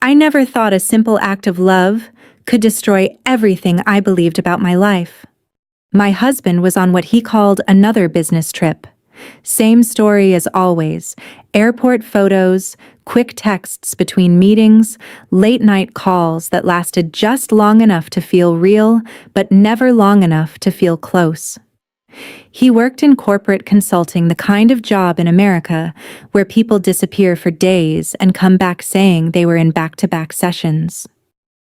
I never thought a simple act of love could destroy everything I believed about my life. My husband was on what he called another business trip. Same story as always: airport photos, quick texts between meetings, late-night calls that lasted just long enough to feel real, but never long enough to feel close. He worked in corporate consulting, the kind of job in America where people disappear for days and come back saying they were in back-to-back sessions.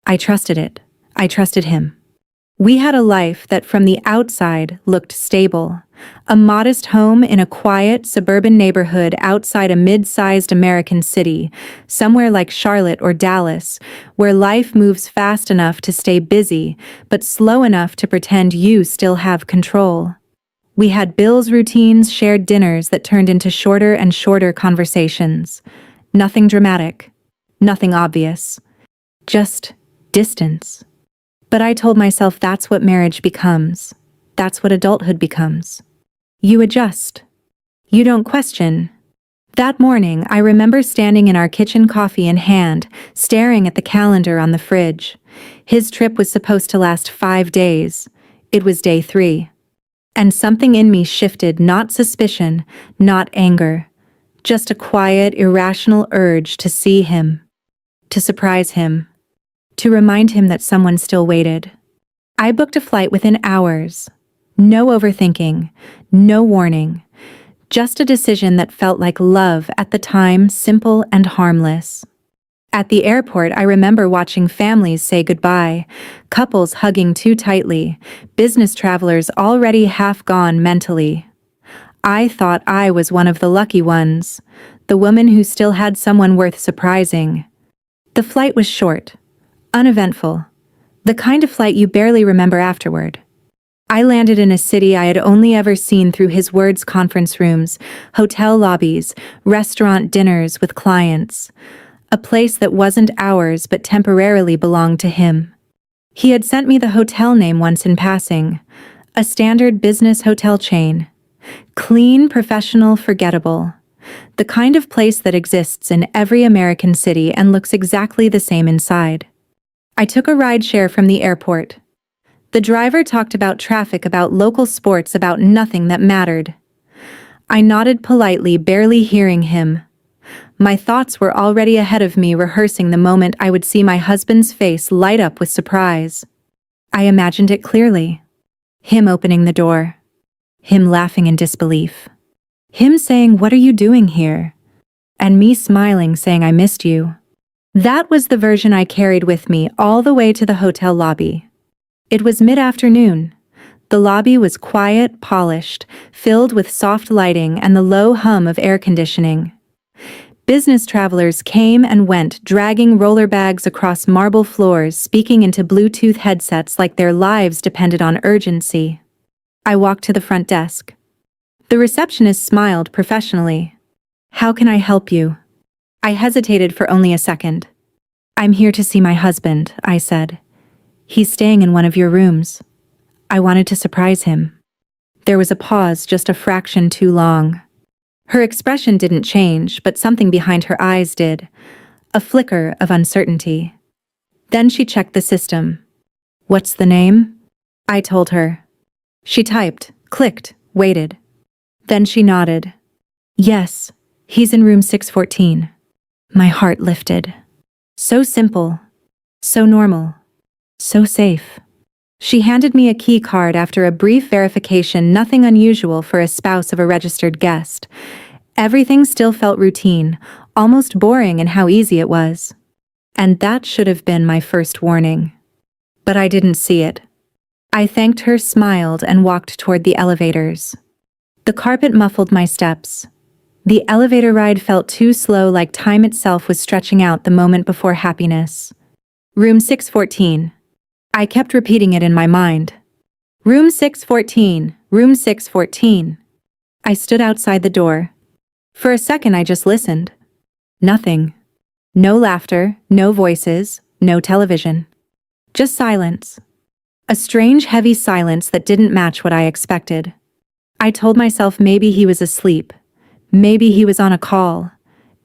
I trusted it. I trusted him. We had a life that from the outside looked stable. A modest home in a quiet suburban neighborhood outside a mid-sized American city, somewhere like Charlotte or Dallas, where life moves fast enough to stay busy, but slow enough to pretend you still have control. We had bills, routines, shared dinners that turned into shorter and shorter conversations. Nothing dramatic, nothing obvious, just distance. But I told myself that's what marriage becomes. That's what adulthood becomes. You adjust. You don't question. That morning, I remember standing in our kitchen, coffee in hand, staring at the calendar on the fridge. His trip was supposed to last 5 days. It was day 3. And something in me shifted, not suspicion, not anger, just a quiet, irrational urge to see him, to surprise him, to remind him that someone still waited. I booked a flight within hours. No overthinking, no warning, just a decision that felt like love at the time, simple and harmless. At the airport, I remember watching families say goodbye, couples hugging too tightly, business travelers already half gone mentally. I thought I was one of the lucky ones, the woman who still had someone worth surprising. The flight was short, uneventful, the kind of flight you barely remember afterward. I landed in a city I had only ever seen through his words: conference rooms, hotel lobbies, restaurant dinners with clients. A place that wasn't ours but temporarily belonged to him. He had sent me the hotel name once in passing, a standard business hotel chain. Clean, professional, forgettable. The kind of place that exists in every American city and looks exactly the same inside. I took a rideshare from the airport. The driver talked about traffic, about local sports, about nothing that mattered. I nodded politely, barely hearing him. My thoughts were already ahead of me, rehearsing the moment I would see my husband's face light up with surprise. I imagined it clearly. Him opening the door. Him laughing in disbelief. Him saying, "What are you doing here?" And me smiling, saying, "I missed you." That was the version I carried with me all the way to the hotel lobby. It was mid-afternoon. The lobby was quiet, polished, filled with soft lighting and the low hum of air conditioning. Business travelers came and went, dragging roller bags across marble floors, speaking into Bluetooth headsets like their lives depended on urgency. I walked to the front desk. The receptionist smiled professionally. "How can I help you?" I hesitated for only a second. "I'm here to see my husband," I said. "He's staying in one of your rooms." I wanted to surprise him. There was a pause, just a fraction too long. Her expression didn't change, but something behind her eyes did. A flicker of uncertainty. Then she checked the system. "What's the name?" I told her. She typed, clicked, waited. Then she nodded. "Yes, he's in room 614. My heart lifted. So simple. So normal. So safe. She handed me a key card after a brief verification, nothing unusual for a spouse of a registered guest. Everything still felt routine, almost boring in how easy it was. And that should have been my first warning. But I didn't see it. I thanked her, smiled, and walked toward the elevators. The carpet muffled my steps. The elevator ride felt too slow, like time itself was stretching out the moment before happiness. Room 614. I kept repeating it in my mind. Room 614, room 614. I stood outside the door. For a second I just listened. Nothing. No laughter, no voices, no television. Just silence. A strange, heavy silence that didn't match what I expected. I told myself maybe he was asleep. Maybe he was on a call.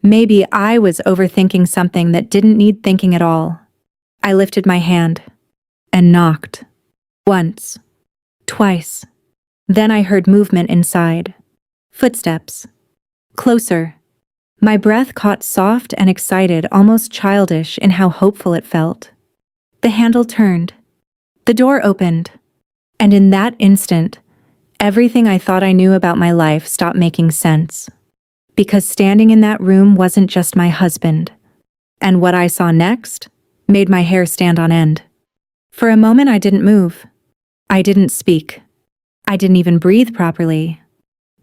Maybe I was overthinking something that didn't need thinking at all. I lifted my hand and knocked. Once. Twice. Then I heard movement inside. Footsteps. Closer. My breath caught soft and excited, almost childish in how hopeful it felt. The handle turned. The door opened. And in that instant, everything I thought I knew about my life stopped making sense. Because standing in that room wasn't just my husband. And what I saw next made my hair stand on end. For a moment I didn't move. I didn't speak. I didn't even breathe properly.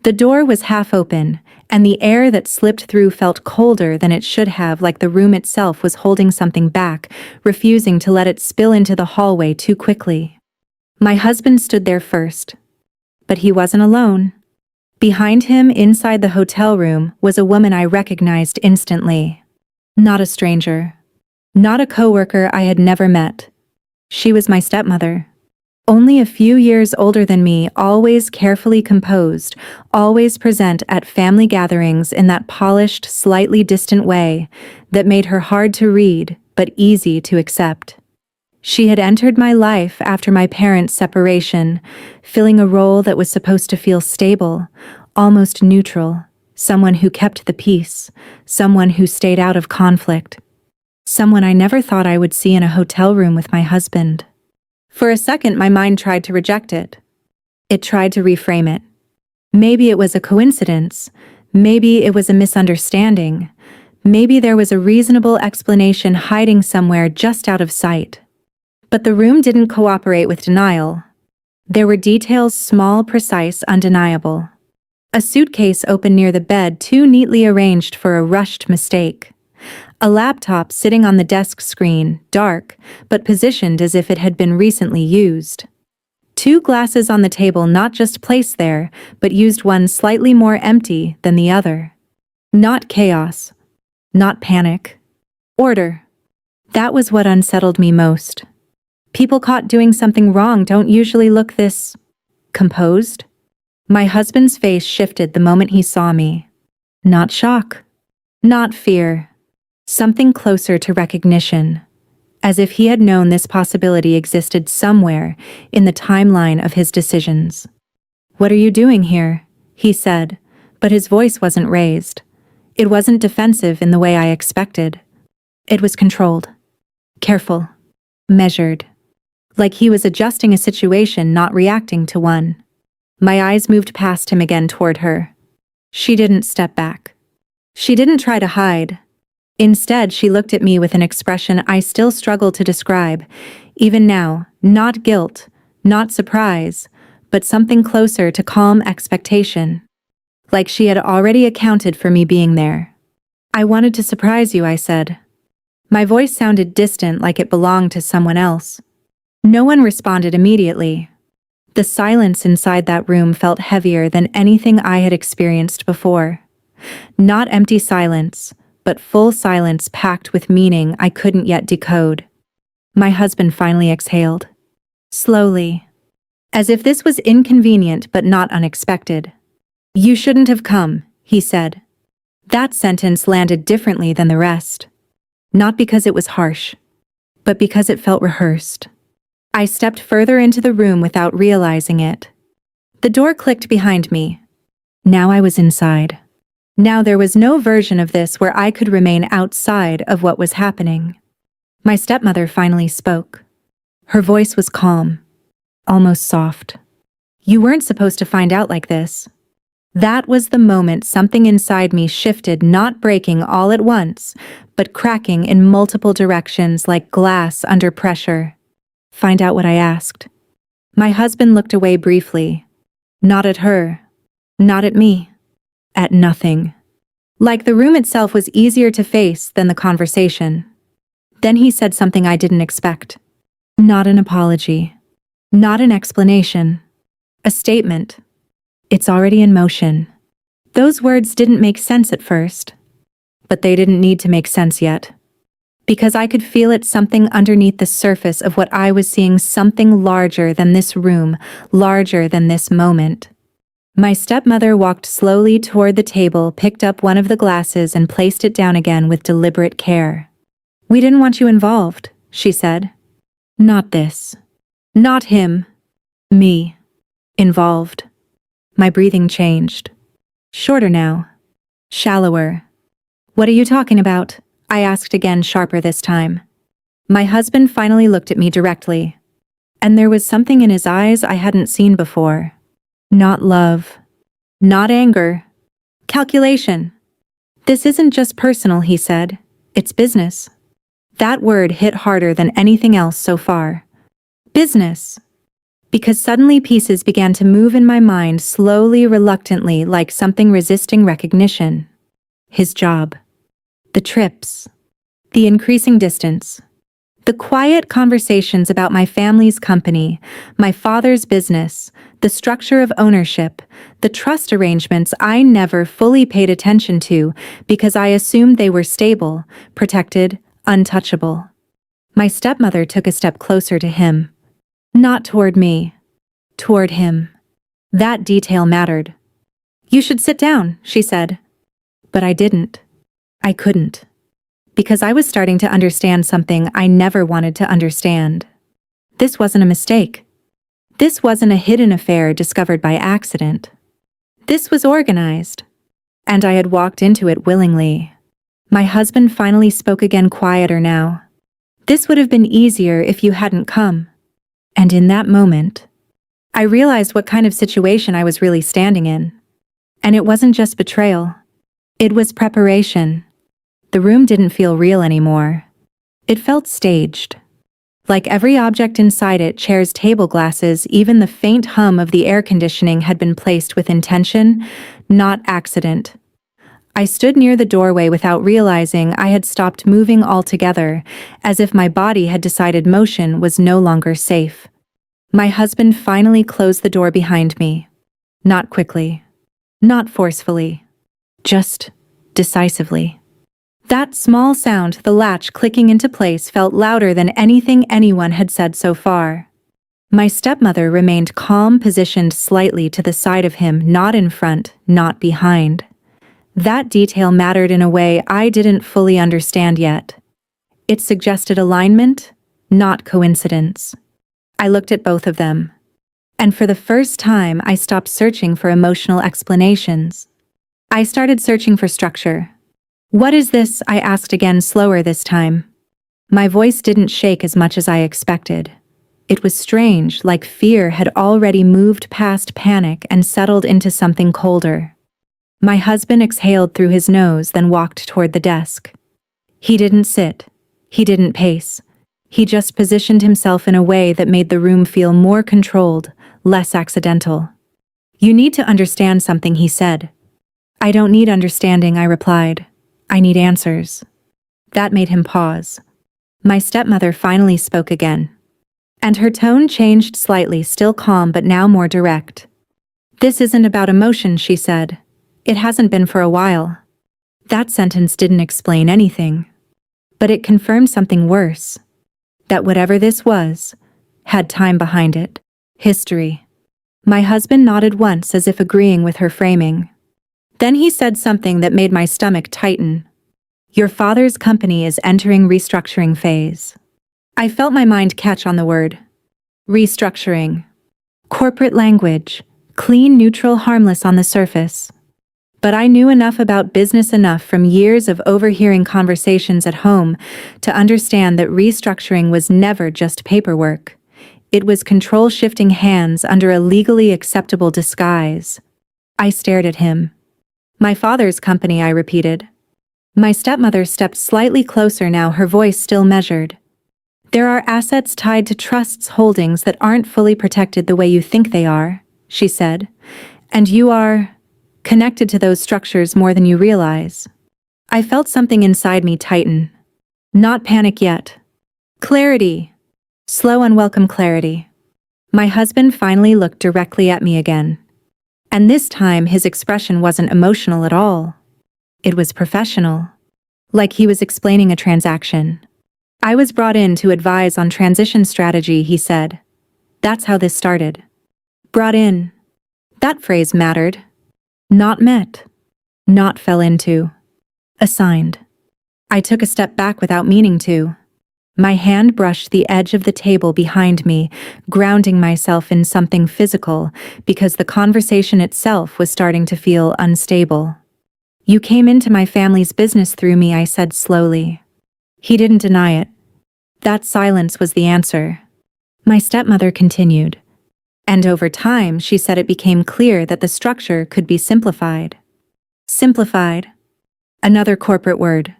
The door was half open, and the air that slipped through felt colder than it should have, like the room itself was holding something back, refusing to let it spill into the hallway too quickly. My husband stood there first. But he wasn't alone. Behind him, inside the hotel room, was a woman I recognized instantly. Not a stranger. Not a coworker I had never met. She was my stepmother. Only a few years older than me, always carefully composed, always present at family gatherings in that polished, slightly distant way that made her hard to read but easy to accept. She had entered my life after my parents' separation, filling a role that was supposed to feel stable, almost neutral, someone who kept the peace, someone who stayed out of conflict, someone I never thought I would see in a hotel room with my husband. For a second, my mind tried to reject it. It tried to reframe it. Maybe it was a coincidence. Maybe it was a misunderstanding. Maybe there was a reasonable explanation hiding somewhere just out of sight. But the room didn't cooperate with denial. There were details, small, precise, undeniable. A suitcase open near the bed, too neatly arranged for a rushed mistake. A laptop sitting on the desk screen, dark, but positioned as if it had been recently used. 2 glasses on the table, not just placed there, but used, one slightly more empty than the other. Not chaos. Not panic. Order. That was what unsettled me most. People caught doing something wrong don't usually look this composed. My husband's face shifted the moment he saw me. Not shock. Not fear. Something closer to recognition, as if he had known this possibility existed somewhere in the timeline of his decisions. "What are you doing here?" he said, but his voice wasn't raised. It wasn't defensive in the way I expected. It was controlled, careful, measured, like he was adjusting a situation, not reacting to one. My eyes moved past him again toward her. She didn't step back. She didn't try to hide. Instead, she looked at me with an expression I still struggle to describe, even now, not guilt, not surprise, but something closer to calm expectation. Like she had already accounted for me being there. "I wanted to surprise you," I said. My voice sounded distant, like it belonged to someone else. No one responded immediately. The silence inside that room felt heavier than anything I had experienced before. Not empty silence, but full silence packed with meaning I couldn't yet decode. My husband finally exhaled. Slowly. As if this was inconvenient but not unexpected. "You shouldn't have come," he said. That sentence landed differently than the rest. Not because it was harsh, but because it felt rehearsed. I stepped further into the room without realizing it. The door clicked behind me. Now I was inside. Now there was no version of this where I could remain outside of what was happening. My stepmother finally spoke. Her voice was calm, almost soft. "You weren't supposed to find out like this." That was the moment something inside me shifted, not breaking all at once, but cracking in multiple directions like glass under pressure. "Find out what I asked." My husband looked away briefly. Not at her. Not at me. At nothing. Like the room itself was easier to face than the conversation. Then he said something I didn't expect. Not an apology. Not an explanation. A statement. "It's already in motion." Those words didn't make sense at first. But they didn't need to make sense yet. Because I could feel it, something underneath the surface of what I was seeing, something larger than this room, larger than this moment. My stepmother walked slowly toward the table, picked up one of the glasses, and placed it down again with deliberate care. "We didn't want you involved," she said. "Not this. Not him. Me. Involved." My breathing changed. Shorter now. Shallower. "What are you talking about?" I asked again, sharper this time. My husband finally looked at me directly, and there was something in his eyes I hadn't seen before. Not love. Not anger. Calculation. "This isn't just personal," he said. "It's business." That word hit harder than anything else so far. Business. Because suddenly pieces began to move in my mind, slowly, reluctantly, like something resisting recognition. His job. The trips. The increasing distance. The quiet conversations about my family's company, my father's business, the structure of ownership, the trust arrangements I never fully paid attention to because I assumed they were stable, protected, untouchable. My stepmother took a step closer to him. Not toward me. Toward him. That detail mattered. "You should sit down," she said. But I didn't. I couldn't. Because I was starting to understand something I never wanted to understand. This wasn't a mistake. This wasn't a hidden affair discovered by accident. This was organized. And I had walked into it willingly. My husband finally spoke again, quieter now. "This would have been easier if you hadn't come." And in that moment, I realized what kind of situation I was really standing in. And it wasn't just betrayal. It was preparation. The room didn't feel real anymore. It felt staged. Like every object inside it, chairs, table, glasses, even the faint hum of the air conditioning, had been placed with intention, not accident. I stood near the doorway without realizing I had stopped moving altogether, as if my body had decided motion was no longer safe. My husband finally closed the door behind me. Not quickly. Not forcefully. Just decisively. That small sound, the latch clicking into place, felt louder than anything anyone had said so far. My stepmother remained calm, positioned slightly to the side of him, not in front, not behind. That detail mattered in a way I didn't fully understand yet. It suggested alignment, not coincidence. I looked at both of them. And for the first time, I stopped searching for emotional explanations. I started searching for structure. "What is this?" I asked again, slower this time. My voice didn't shake as much as I expected. It was strange, like fear had already moved past panic and settled into something colder. My husband exhaled through his nose, then walked toward the desk. He didn't sit. He didn't pace. He just positioned himself in a way that made the room feel more controlled, less accidental. "You need to understand something," he said. "I don't need understanding," I replied. "I need answers." That made him pause. My stepmother finally spoke again. And her tone changed slightly, still calm but now more direct. "This isn't about emotion," she said. "It hasn't been for a while." That sentence didn't explain anything. But it confirmed something worse. That whatever this was, had time behind it. History. My husband nodded once, as if agreeing with her framing. Then he said something that made my stomach tighten. "Your father's company is entering restructuring phase." I felt my mind catch on the word. Restructuring. Corporate language. Clean, neutral, harmless on the surface. But I knew enough about business, enough from years of overhearing conversations at home, to understand that restructuring was never just paperwork. It was control shifting hands under a legally acceptable disguise. I stared at him. "My father's company," I repeated. My stepmother stepped slightly closer now, her voice still measured. "There are assets tied to trusts, holdings that aren't fully protected the way you think they are," she said. "And you are connected to those structures more than you realize." I felt something inside me tighten. Not panic yet. Clarity. Slow, unwelcome clarity. My husband finally looked directly at me again. And this time his expression wasn't emotional at all. It was professional. Like he was explaining a transaction. "I was brought in to advise on transition strategy," he said. "That's how this started." Brought in. That phrase mattered. Not met. Not fell into. Assigned. I took a step back without meaning to. My hand brushed the edge of the table behind me, grounding myself in something physical because the conversation itself was starting to feel unstable. You came into my family's business through me, I said slowly. He didn't deny it. That silence was the answer. My stepmother continued. And over time, she said, it became clear that the structure could be simplified. Simplified. Another corporate word.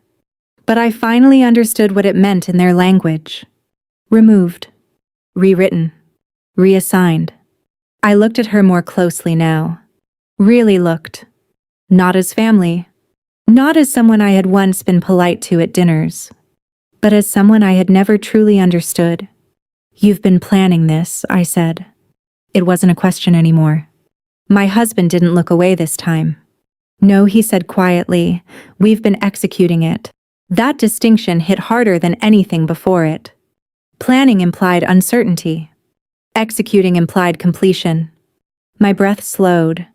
But I finally understood what it meant in their language. Removed. Rewritten. Reassigned. I looked at her more closely now. Really looked. Not as family. Not as someone I had once been polite to at dinners. But as someone I had never truly understood. You've been planning this, I said. It wasn't a question anymore. My husband didn't look away this time. No, he said quietly, we've been executing it. That distinction hit harder than anything before it. Planning implied uncertainty. Executing implied completion. My breath slowed.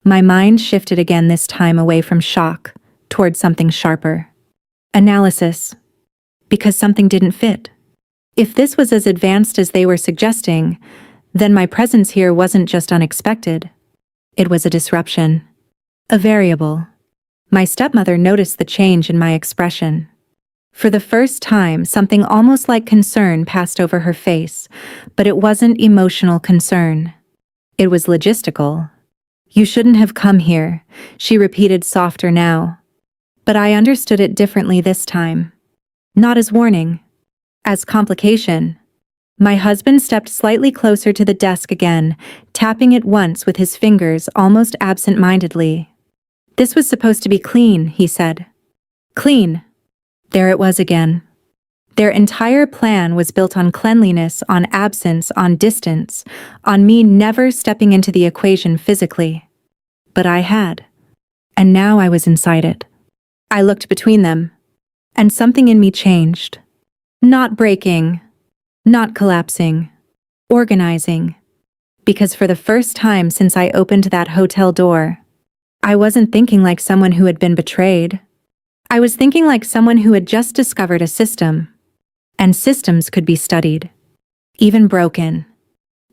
My mind shifted again, this time away from shock, toward something sharper. Analysis. Because something didn't fit. If this was as advanced as they were suggesting, then my presence here wasn't just unexpected. It was a disruption. A variable. My stepmother noticed the change in my expression. For the first time, something almost like concern passed over her face, but it wasn't emotional concern. It was logistical. You shouldn't have come here, she repeated softer now. But I understood it differently this time. Not as warning. As complication. My husband stepped slightly closer to the desk again, tapping it once with his fingers almost absent-mindedly. This was supposed to be clean, he said. Clean. There it was again. Their entire plan was built on cleanliness, on absence, on distance, on me never stepping into the equation physically. But I had. And now I was inside it. I looked between them. And something in me changed. Not breaking. Not collapsing. Organizing. Because for the first time since I opened that hotel door, I wasn't thinking like someone who had been betrayed. I was thinking like someone who had just discovered a system. And systems could be studied. Even broken.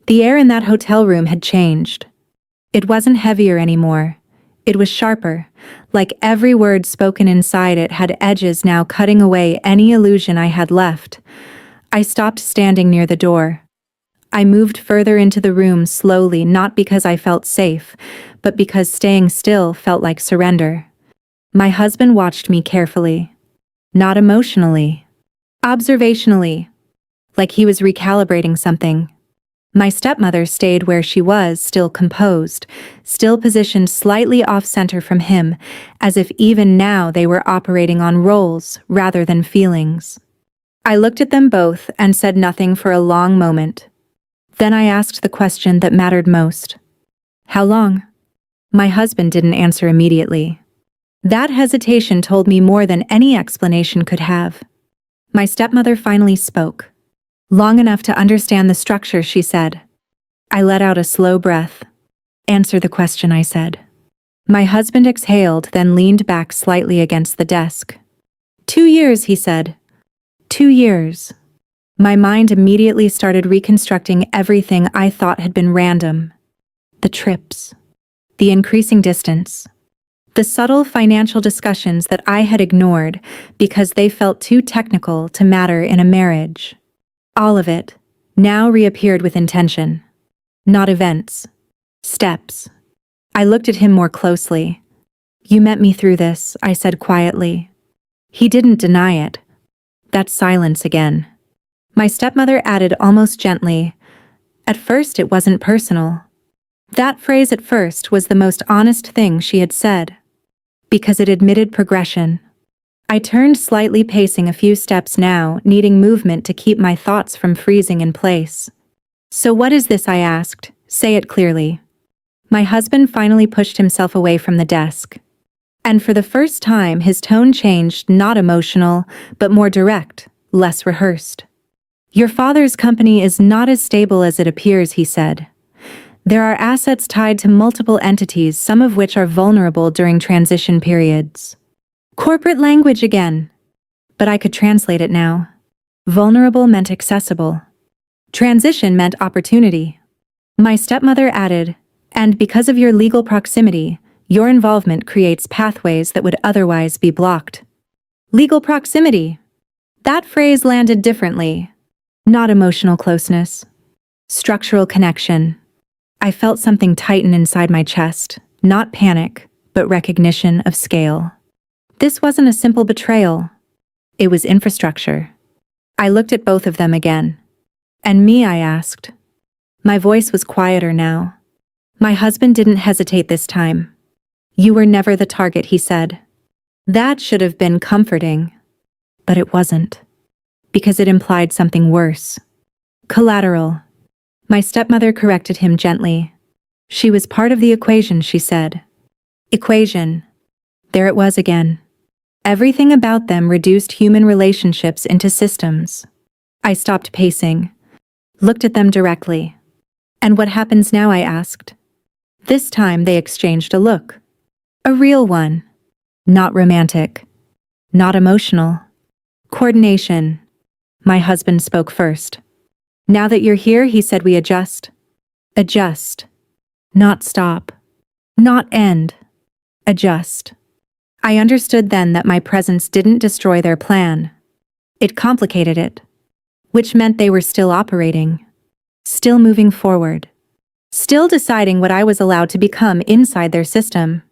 The air in that hotel room had changed. It wasn't heavier anymore. It was sharper, like every word spoken inside it had edges now cutting away any illusion I had left. I stopped standing near the door. I moved further into the room slowly, not because I felt safe, but because staying still felt like surrender. My husband watched me carefully. Not emotionally. Observationally. Like he was recalibrating something. My stepmother stayed where she was, still composed, still positioned slightly off-center from him, as if even now they were operating on roles rather than feelings. I looked at them both and said nothing for a long moment. Then I asked the question that mattered most. How long? My husband didn't answer immediately. That hesitation told me more than any explanation could have. My stepmother finally spoke. Long enough to understand the structure, she said. I let out a slow breath. Answer the question, I said. My husband exhaled, then leaned back slightly against the desk. 2 years, he said. 2 years. My mind immediately started reconstructing everything I thought had been random. The trips. The increasing distance. The subtle financial discussions that I had ignored because they felt too technical to matter in a marriage. All of it now reappeared with intention. Not events. Steps. I looked at him more closely. You met me through this, I said quietly. He didn't deny it. That silence again. My stepmother added almost gently, at first it wasn't personal. That phrase at first was the most honest thing she had said. Because it admitted progression. I turned slightly, pacing a few steps now, needing movement to keep my thoughts from freezing in place. So what is this, I asked. Say it clearly. My husband finally pushed himself away from the desk. And for the first time his tone changed, not emotional, but more direct, less rehearsed. Your father's company is not as stable as it appears, he said. There are assets tied to multiple entities, some of which are vulnerable during transition periods. Corporate language again. But I could translate it now. Vulnerable meant accessible. Transition meant opportunity. My stepmother added, and because of your legal proximity, your involvement creates pathways that would otherwise be blocked. Legal proximity. That phrase landed differently. Not emotional closeness. Structural connection. I felt something tighten inside my chest, not panic, but recognition of scale. This wasn't a simple betrayal. It was infrastructure. I looked at both of them again. And me, I asked. My voice was quieter now. My husband didn't hesitate this time. You were never the target, he said. That should have been comforting. But it wasn't. Because it implied something worse. Collateral. My stepmother corrected him gently. She was part of the equation, she said. Equation. There it was again. Everything about them reduced human relationships into systems. I stopped pacing. Looked at them directly. And what happens now, I asked. This time they exchanged a look. A real one. Not romantic. Not emotional. Coordination. My husband spoke first. Now that you're here, he said, we adjust. Adjust. Not stop. Not end. Adjust. I understood then that my presence didn't destroy their plan. It complicated it. Which meant they were still operating. Still moving forward. Still deciding what I was allowed to become inside their system.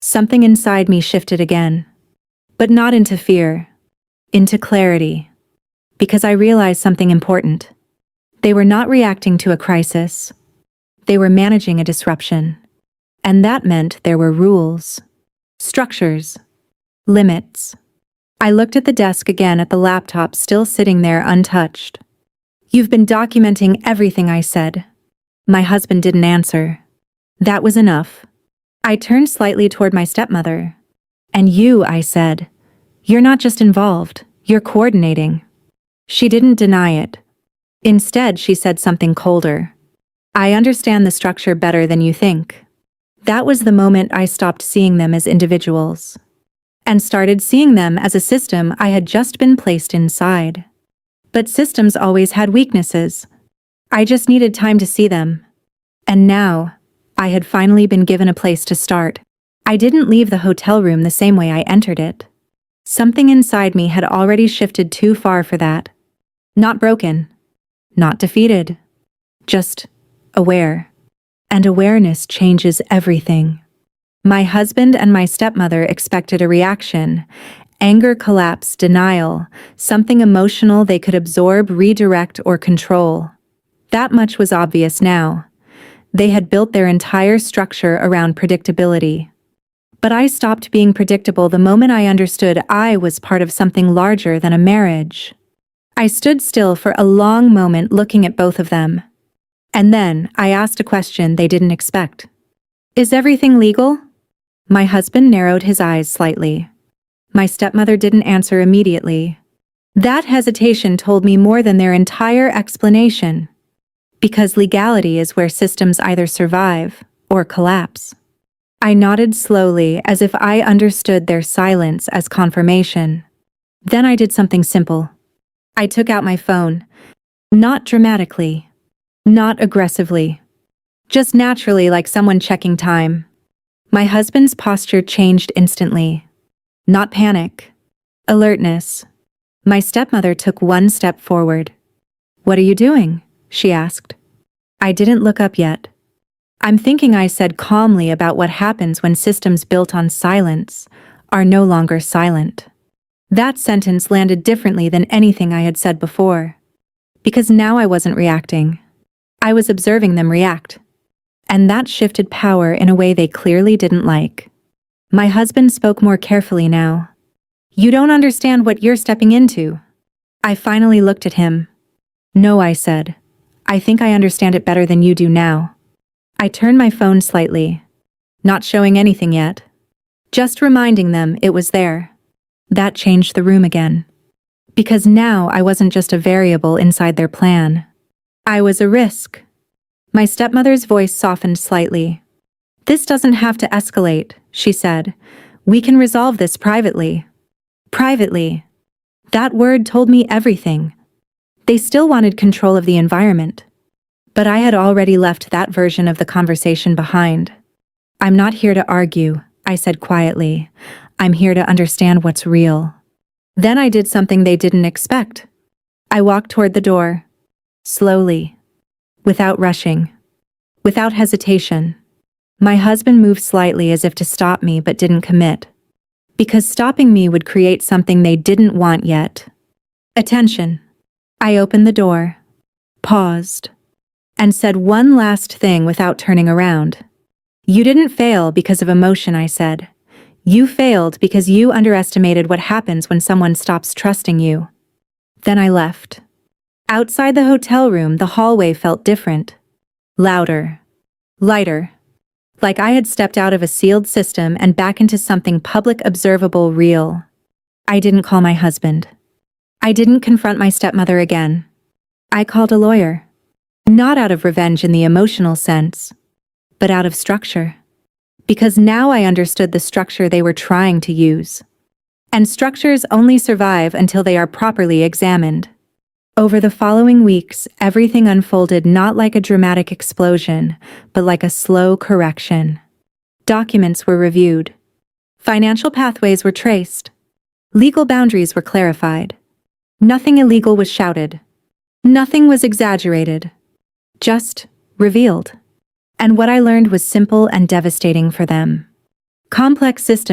Something inside me shifted again. But not into fear. Into clarity. Because I realized something important. They were not reacting to a crisis. They were managing a disruption. And that meant there were rules. Structures. Limits. I looked at the desk again, at the laptop still sitting there untouched. You've been documenting everything, I said. My husband didn't answer. That was enough. I turned slightly toward my stepmother. And you, I said. You're not just involved, you're coordinating. She didn't deny it. Instead, she said something colder. I understand the structure better than you think. That was the moment I stopped seeing them as individuals. And started seeing them as a system I had just been placed inside. But systems always had weaknesses. I just needed time to see them. And now, I had finally been given a place to start. I didn't leave the hotel room the same way I entered it. Something inside me had already shifted too far for that. Not broken. Not defeated. Just aware. And awareness changes everything. My husband and my stepmother expected a reaction. Anger, collapse, denial, something emotional they could absorb, redirect, or control. That much was obvious now. They had built their entire structure around predictability. But I stopped being predictable the moment I understood I was part of something larger than a marriage. I stood still for a long moment looking at both of them. And then I asked a question they didn't expect. Is everything legal? My husband narrowed his eyes slightly. My stepmother didn't answer immediately. That hesitation told me more than their entire explanation. Because legality is where systems either survive or collapse. I nodded slowly as if I understood their silence as confirmation. Then I did something simple. I took out my phone. Not dramatically. Not aggressively. Just naturally, like someone checking time. My husband's posture changed instantly. Not panic. Alertness. My stepmother took one step forward. What are you doing? She asked. I didn't look up yet. I'm thinking, I said calmly, about what happens when systems built on silence are no longer silent. That sentence landed differently than anything I had said before. Because now I wasn't reacting. I was observing them react. And that shifted power in a way they clearly didn't like. My husband spoke more carefully now. You don't understand what you're stepping into. I finally looked at him. No, I said. I think I understand it better than you do now. I turned my phone slightly. Not showing anything yet. Just reminding them it was there. That changed the room again. Because now I wasn't just a variable inside their plan. I was a risk. My stepmother's voice softened slightly. "This doesn't have to escalate," she said. "We can resolve this privately." Privately. That word told me everything. They still wanted control of the environment. But I had already left that version of the conversation behind. "I'm not here to argue," I said quietly. "I'm here to understand what's real." Then I did something they didn't expect. I walked toward the door. Slowly. Without rushing. Without hesitation. My husband moved slightly as if to stop me but didn't commit. Because stopping me would create something they didn't want yet. Attention. I opened the door. Paused. And said one last thing without turning around. "You didn't fail because of emotion," I said. "You failed because you underestimated what happens when someone stops trusting you." Then I left. Outside the hotel room, the hallway felt different. Louder. Lighter. Like I had stepped out of a sealed system and back into something public, observable, real. I didn't call my husband. I didn't confront my stepmother again. I called a lawyer. Not out of revenge in the emotional sense, but out of structure. Because now I understood the structure they were trying to use. And structures only survive until they are properly examined. Over the following weeks, everything unfolded not like a dramatic explosion, but like a slow correction. Documents were reviewed. Financial pathways were traced. Legal boundaries were clarified. Nothing illegal was shouted. Nothing was exaggerated. Just revealed. And what I learned was simple and devastating for them. Complex systems